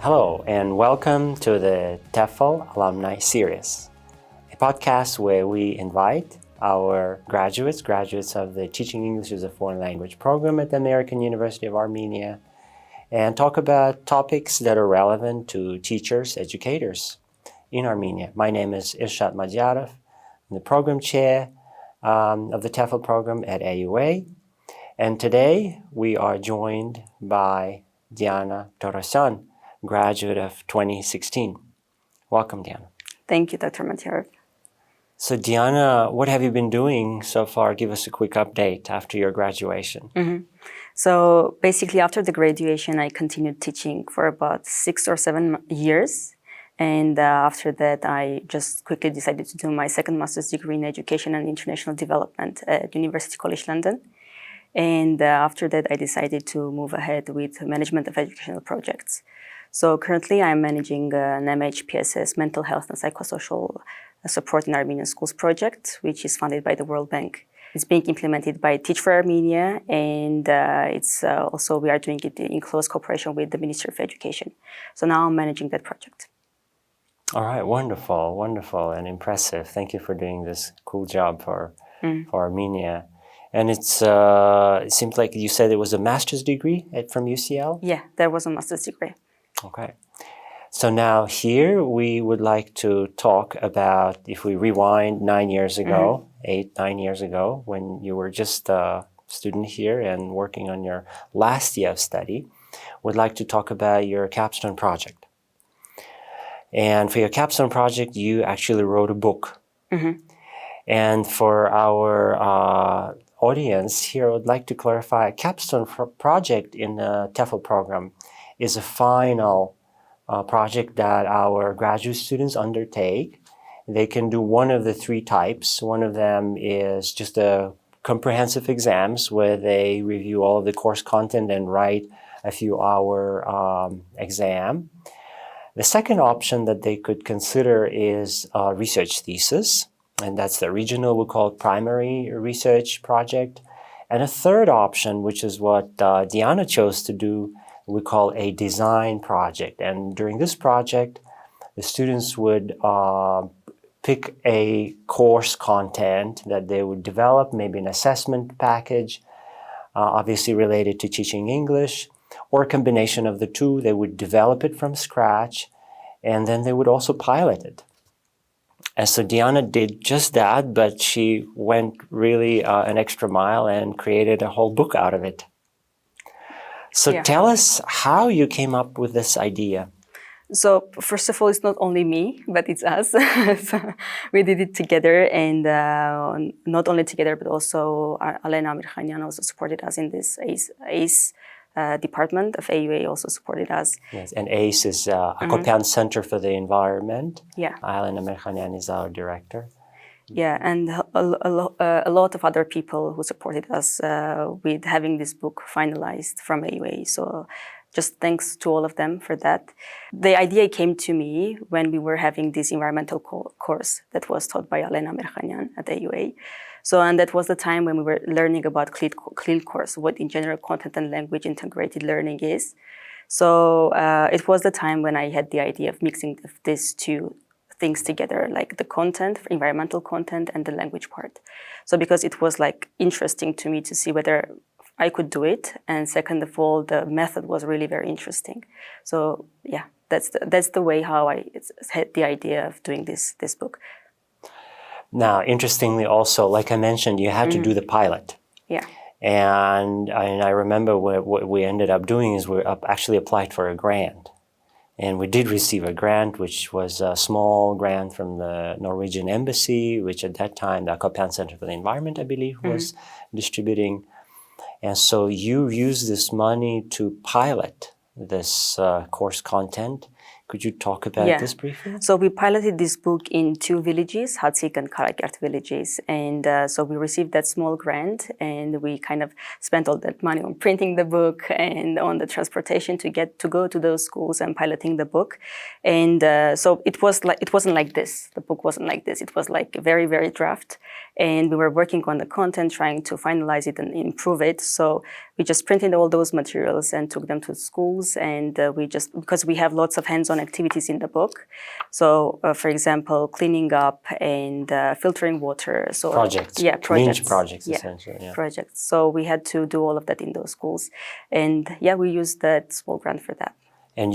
Hello and welcome to the TEFL Alumni Series, a podcast where we invite our graduates of the Teaching English as a Foreign Language program at the American University of Armenia, and talk about topics that are relevant to teachers, educators in Armenia. My name is Irshat Madyarov. I'm the program chair of the TEFL program at AUA, and today we are joined by Dianna Torosyan, graduate of 2016. Welcome, Dianna. Thank you, Dr. Madyarov. So, Dianna, what have you been doing so far? Give us a quick update after your graduation. So, basically, after the graduation, I continued teaching for about 6 or 7 years. And after that, I just quickly decided to do my second master's degree in education and international development at University College London. And after that, I decided to move ahead with management of educational projects. So currently, I'm managing an MHPSS, Mental Health and Psychosocial Support in Armenian Schools project, which is funded by the World Bank. It's being implemented by Teach for Armenia, and it's also we are doing it in close cooperation with the Ministry of Education. So now I'm managing that project. All right, wonderful and impressive. Thank you for doing this cool job for Armenia. And it seems like you said it was a master's degree from UCL? Yeah, there was a master's degree. Okay. So now here we would like to talk about, if we rewind 9 years ago, 9 years ago, when you were just a student here and working on your last year of study, would like to talk about your capstone project. And for your capstone project, you actually wrote a book. And for our audience here, I would like to clarify, a capstone project in the TEFL program is a final project that our graduate students undertake. They can do one of the 3 types. One of them is just a comprehensive exams where they review all of the course content and write a few-hour exam. The second option that they could consider is a research thesis, and that's the original, we call it primary research project. And a third option, which is what Dianna chose to do, we call a design project. And during this project, the students would pick a course content that they would develop, maybe an assessment package, obviously related to teaching English, or a combination of the two. They would develop it from scratch, and then they would also pilot it. And so Dianna did just that, but she went really an extra mile and created a whole book out of it. So tell us how you came up with this idea. So first of all, it's not only me, but it's us. So we did it together, and not only together, but also Alena also supported us in this ACE department of AUA, also supported us. Yes, and ACE is Akopian Center for the Environment. Yeah. Alena Mirkhanyan is our director. Yeah, and a lot of other people who supported us with having this book finalized from AUA. So just thanks to all of them for that. The idea came to me when we were having this environmental course that was taught by Alena Mirkhanyan at AUA. So, and that was the time when we were learning about CLIL course, what in general content and language integrated learning is. So it was the time when I had the idea of mixing these 2 things together, like the content, environmental content, and the language part. So because it was like interesting to me to see whether I could do it, and second of all, the method was really very interesting. So yeah, that's the way how I had the idea of doing this book. Now, interestingly also, like I mentioned, you had to do the pilot. Yeah. And I remember what we ended up doing is we actually applied for a grant. And we did receive a grant, which was a small grant from the Norwegian Embassy, which at that time, the Akopian Center for the Environment, I believe, was distributing. And so you used this money to pilot this course content. Could you talk about this briefly? So we piloted this book in 2 villages, Hatsik and Karagert villages. And so we received that small grant, and we kind of spent all that money on printing the book and on the transportation to go to those schools and piloting the book. And so it wasn't like this. The book wasn't like this. It was like very, very draft. And we were working on the content, trying to finalize it and improve it. So we just printed all those materials and took them to schools. And because we have lots of hands-on activities in the book. So, for example, cleaning up and filtering water. So projects. Projects. Community projects, essentially. Yeah. Projects. So we had to do all of that in those schools. And we used that small grant for that. And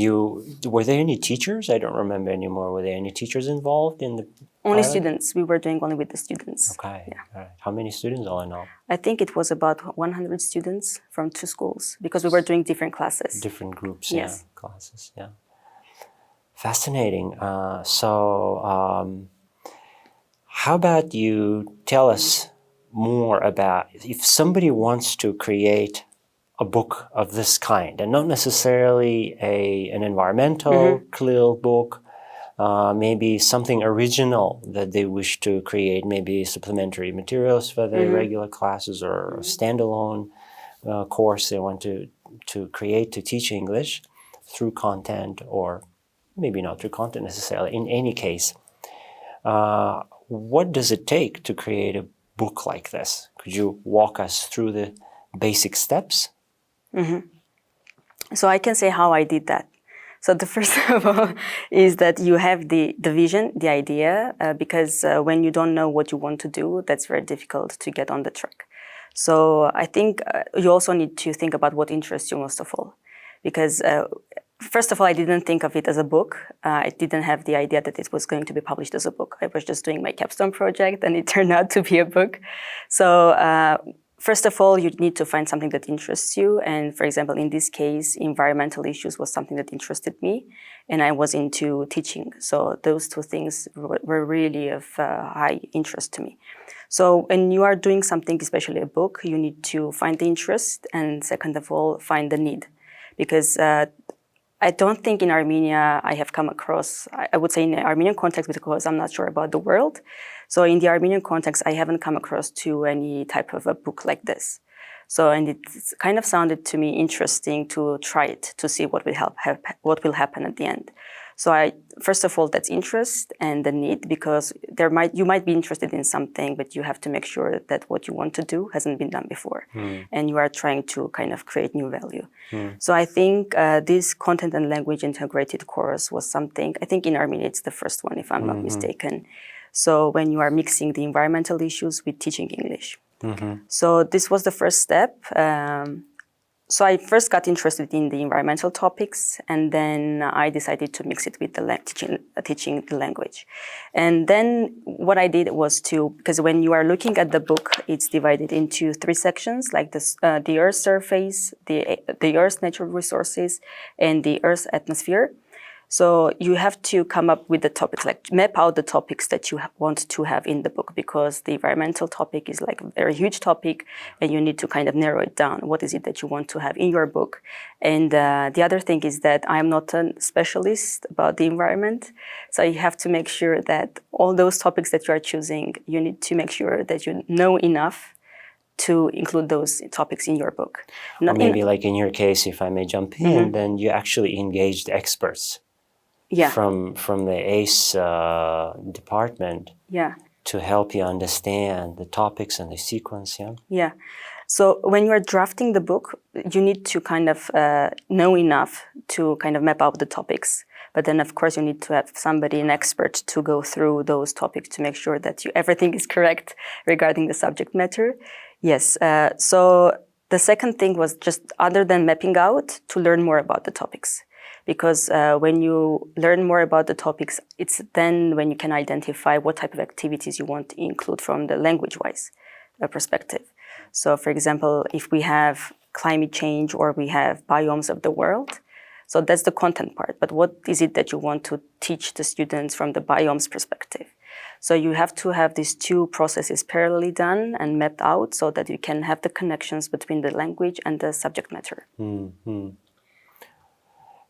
were there any teachers? I don't remember anymore. Were there any teachers involved in the Only pilot? students. We were doing only with the students. Okay. Yeah. All right. How many students all in all? I think it was about 100 students from 2 schools because we were doing different classes. Different groups, yes. Classes, yeah. Fascinating. How about you tell us more about if somebody wants to create a book of this kind, and not necessarily an environmental CLIL book, maybe something original that they wish to create, maybe supplementary materials for their regular classes or a standalone course they want to create to teach English through content, or maybe not through content necessarily. In any case, what does it take to create a book like this? Could you walk us through the basic steps? So I can say how I did that. So the first of all is that you have the vision, the idea, because when you don't know what you want to do, that's very difficult to get on the track. So I think you also need to think about what interests you most of all. Because first of all, I didn't think of it as a book. I didn't have the idea that it was going to be published as a book. I was just doing my capstone project and it turned out to be a book. So first of all, you need to find something that interests you. And for example, in this case, environmental issues was something that interested me. And I was into teaching. So those 2 things were really of high interest to me. So when you are doing something, especially a book, you need to find the interest and second of all, find the need. Because I don't think in Armenia I have come across, I would say in the Armenian context because I'm not sure about the world. So in the Armenian context, I haven't come across to any type of a book like this. So, and it kind of sounded to me interesting to try it, to see what will happen at the end. So first of all, that's interest and the need, because you might be interested in something, but you have to make sure that what you want to do hasn't been done before. And you are trying to kind of create new value. So I think this content and language integrated course was something, I think in Armenia it's the first one, if I'm not mistaken. So when you are mixing the environmental issues with teaching English. So this was the first step. So I first got interested in the environmental topics, and then I decided to mix it with the teaching the language. And then what I did was because when you are looking at the book, it's divided into 3 sections, like the Earth's surface, the Earth's natural resources, and the Earth's atmosphere. So you have to come up with the topics, like map out the topics that you want to have in the book, because the environmental topic is like a very huge topic and you need to kind of narrow it down. What is it that you want to have in your book? And the other thing is that I'm not a specialist about the environment. So you have to make sure that all those topics that you are choosing, you need to make sure that you know enough to include those topics in your book. Or maybe like in your case, if I may jump in, then you actually engaged experts. From the ACE department to help you understand the topics and the sequence, So when you are drafting the book, you need to kind of know enough to kind of map out the topics. But then, of course, you need to have somebody, an expert, to go through those topics to make sure that everything is correct regarding the subject matter. Yes. So the second thing was just, other than mapping out, to learn more about the topics. Because when you learn more about the topics, it's then when you can identify what type of activities you want to include from the language-wise perspective. So, for example, if we have climate change or we have biomes of the world, so that's the content part. But what is it that you want to teach the students from the biomes perspective? So you have to have these 2 processes parallelly done and mapped out so that you can have the connections between the language and the subject matter.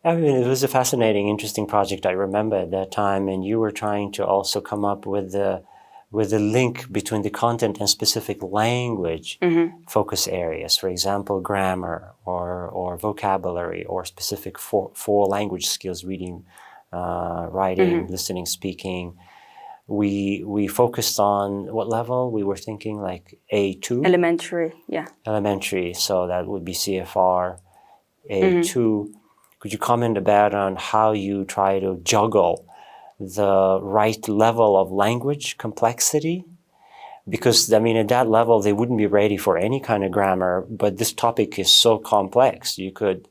I mean, it was a fascinating, interesting project. I remember at that time, and you were trying to also come up with the link between the content and specific language focus areas. For example, grammar or vocabulary or specific four language skills: reading, writing, listening, speaking. We focused on what level? We were thinking like A2? Elementary, yeah. Elementary, so that would be CFR, A2. Could you comment about on how you try to juggle the right level of language complexity? Because, I mean, at that level, they wouldn't be ready for any kind of grammar, but this topic is so complex. You could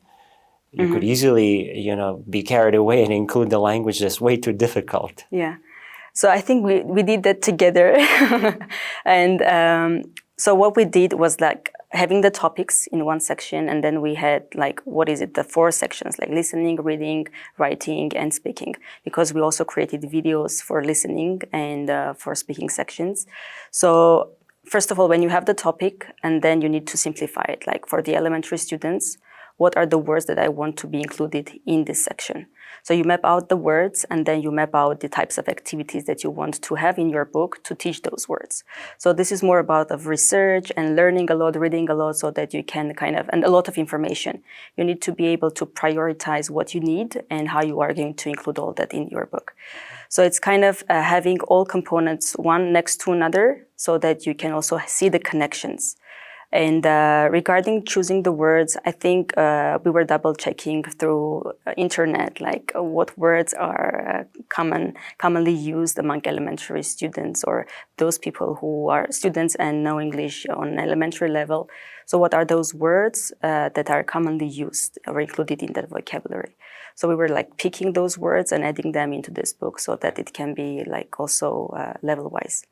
easily, be carried away and include the language that's way too difficult. Yeah. So I think we did that together. And so what we did was like having the topics in one section, and then we had like, the 4 sections, like listening, reading, writing, and speaking, because we also created videos for listening and for speaking sections. So first of all, when you have the topic, and then you need to simplify it, like for the elementary students, what are the words that I want to be included in this section? So you map out the words, and then you map out the types of activities that you want to have in your book to teach those words. So this is more about of research and learning a lot, reading a lot, so that you can and a lot of information. You need to be able to prioritize what you need and how you are going to include all that in your book. So it's kind of having all components one next to another, so that you can also see the connections. And regarding choosing the words, I think we were double checking through internet, like what words are commonly used among elementary students, or those people who are students and know English on elementary level. So what are those words that are commonly used or included in that vocabulary? So we were like picking those words and adding them into this book, so that it can be like also level-wise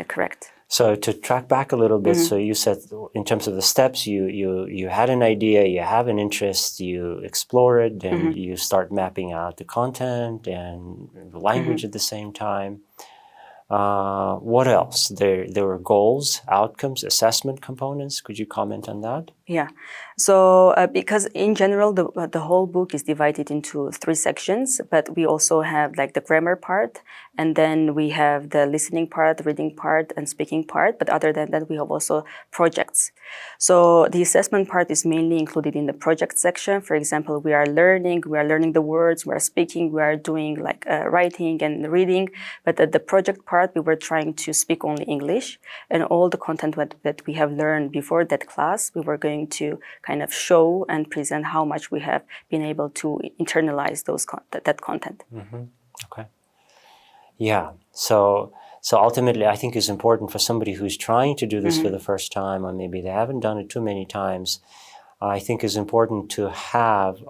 correct. So to track back a little bit, so you said in terms of the steps, you had an idea, you have an interest, you explore it, then you start mapping out the content and the language at the same time. What else? There were goals, outcomes, assessment components. Could you comment on that? Yeah. So because in general, the whole book is divided into 3 sections, but we also have like the grammar part, and then we have the listening part, reading part, and speaking part. But other than that, we have also projects. So the assessment part is mainly included in the project section. For example, we are learning the words, we are speaking, we are doing like writing and reading. But at the project part, we were trying to speak only English, and all the content that we have learned before that class, we were going to kind of show and present how much we have been able to internalize that content. Okay. Yeah. So ultimately, I think it's important for somebody who's trying to do this for the first time, or maybe they haven't done it too many times. I think it's important to have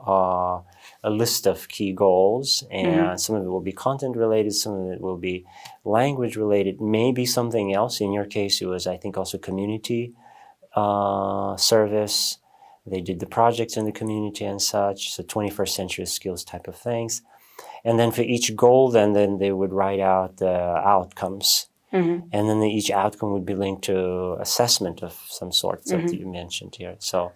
a list of key goals, and some of it will be content related, some of it will be language related, maybe something else. In your case, it was, I think, also community service. They did the projects in the community and such, so 21st century skills type of things. And then for each goal, then they would write out the outcomes. And then each outcome would be linked to assessment of some sort that you mentioned here. So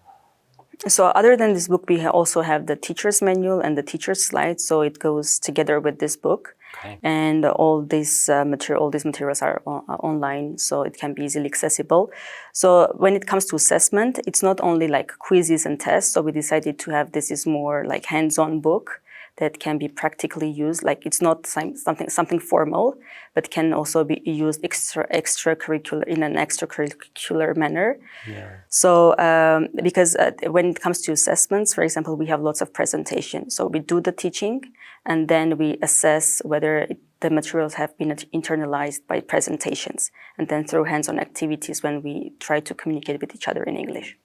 other than this book, we also have the teacher's manual and the teacher's slides. So it goes together with this book. Okay. And all these materials are online, so it can be easily accessible. So when it comes to assessment, it's not only like quizzes and tests. So we decided to have this is more like hands-on book that can be practically used. Like it's not something formal, but can also be used extracurricular in an extracurricular manner. Yeah. So because when it comes to assessments, for example, we have lots of presentations. So we do the teaching, and then we assess whether the materials have been internalized by presentations, and then through hands-on activities when we try to communicate with each other in English.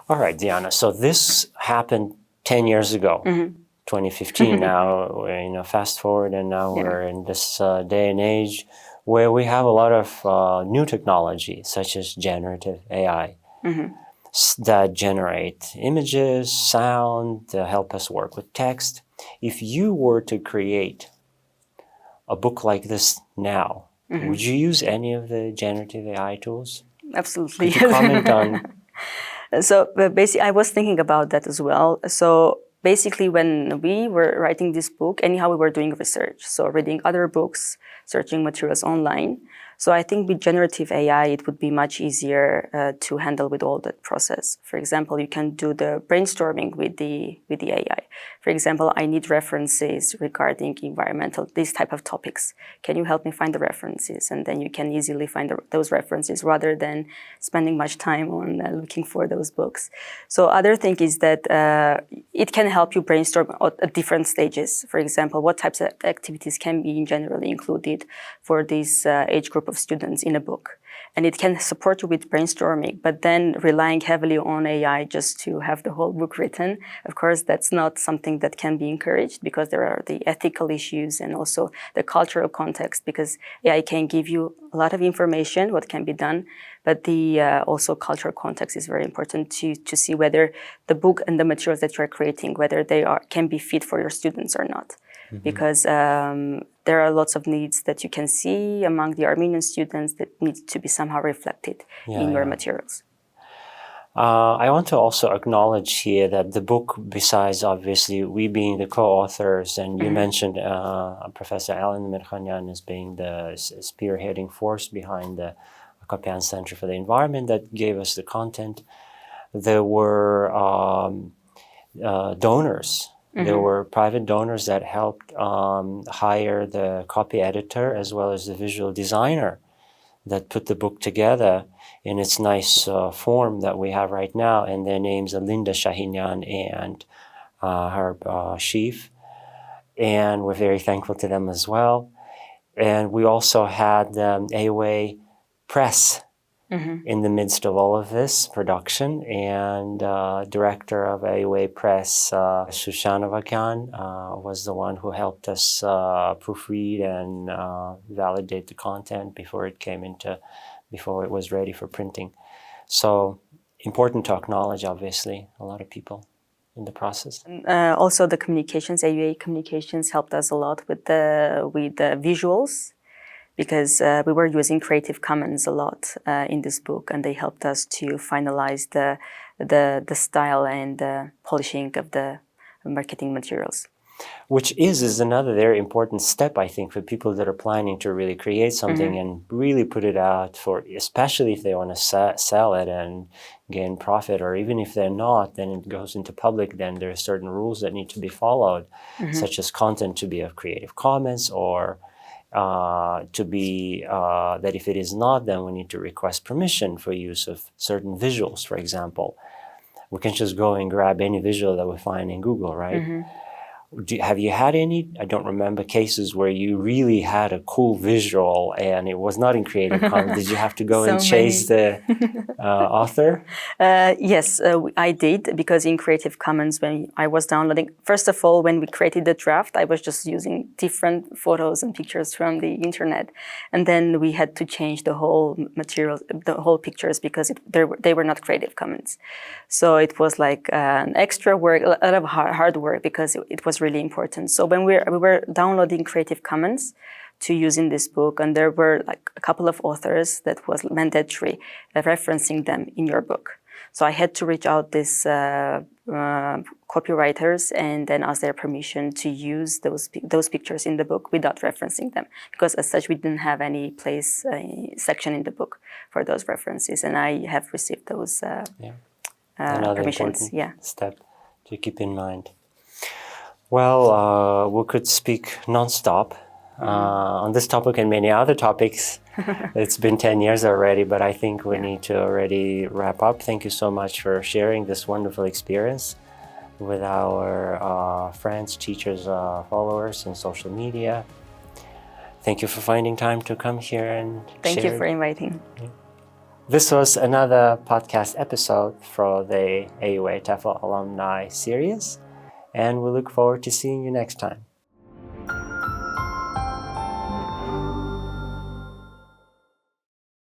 All right, Dianna. So this happened 10 years ago, 2015 now, fast forward, and now we're in this day and age where we have a lot of new technology, such as generative AI, that generate images, sound, help us work with text. If you were to create a book like this now, would you use any of the generative AI tools? Absolutely. Could you comment on... So basically, I was thinking about that as well. So basically, when we were writing this book, anyhow, we were doing research. So reading other books, searching materials online. So I think with generative AI, it would be much easier to handle with all that process. For example, you can do the brainstorming with the AI. For example, I need references regarding environmental, these type of topics. Can you help me find the references? And then you can easily find those references rather than spending much time on looking for those books. So other thing is that it can help you brainstorm at different stages. For example, what types of activities can be generally included for this age group of students in a book. And it can support you with brainstorming, but then relying heavily on AI just to have the whole book written, of course, that's not something that can be encouraged because there are the ethical issues and also the cultural context, because AI can give you a lot of information, what can be done, but the also cultural context is very important to see whether the book and the materials that you're creating, whether they can be fit for your students or not. Mm-hmm. Because there are lots of needs that you can see among the Armenian students that need to be somehow reflected in your materials. I want to also acknowledge here that the book, besides obviously we being the co-authors, and you mentioned Professor Alan Mirkhanyan as being the spearheading force behind the Akapian Center for the Environment that gave us the content, there were donors. There were private donors that helped hire the copy editor as well as the visual designer that put the book together in its nice form that we have right now. And their names are Linda Shahinyan and her chief. And we're very thankful to them as well. And we also had AOA Press in the midst of all of this production, and director of AOA Press, Shushanavakan, was the one who helped us proofread and validate the content before it was ready for printing. So important to acknowledge, obviously, a lot of people in the process. Also, the communications, AUA communications, helped us a lot with the visuals, because we were using Creative Commons a lot in this book, and they helped us to finalize the style and the polishing of the marketing materials. Which is another very important step, I think, for people that are planning to really create something and really put it out for, especially if they want to sell it and gain profit, or even if they're not, then it goes into public, then there are certain rules that need to be followed, such as content to be of Creative Commons, or to be that if it is not, then we need to request permission for use of certain visuals, for example. We can just go and grab any visual that we find in Google, right? Have you had any, I don't remember, cases where you really had a cool visual and it was not in Creative Commons? Did you have to go and chase the author? Yes, I did, because in Creative Commons, when I was downloading, first of all, when we created the draft, I was just using different photos and pictures from the internet. And then we had to change the whole material, the whole pictures, because they were not Creative Commons. So it was like an extra work, a lot of hard work, because it was really important. So when we were downloading Creative Commons to use in this book, and there were like a couple of authors that was mandatory referencing them in your book. So I had to reach out these copywriters and then ask their permission to use those pictures in the book without referencing them, because as such we didn't have any place section in the book for those references, and I have received those another permissions. Important step to keep in mind. Well, we could speak nonstop on this topic and many other topics. It's been 10 years already, but I think we need to already wrap up. Thank you so much for sharing this wonderful experience with our friends, teachers, followers in social media. Thank you for finding time to come here and Thank you for inviting. This was another podcast episode for the AUA TEFL Alumni series, and we look forward to seeing you next time.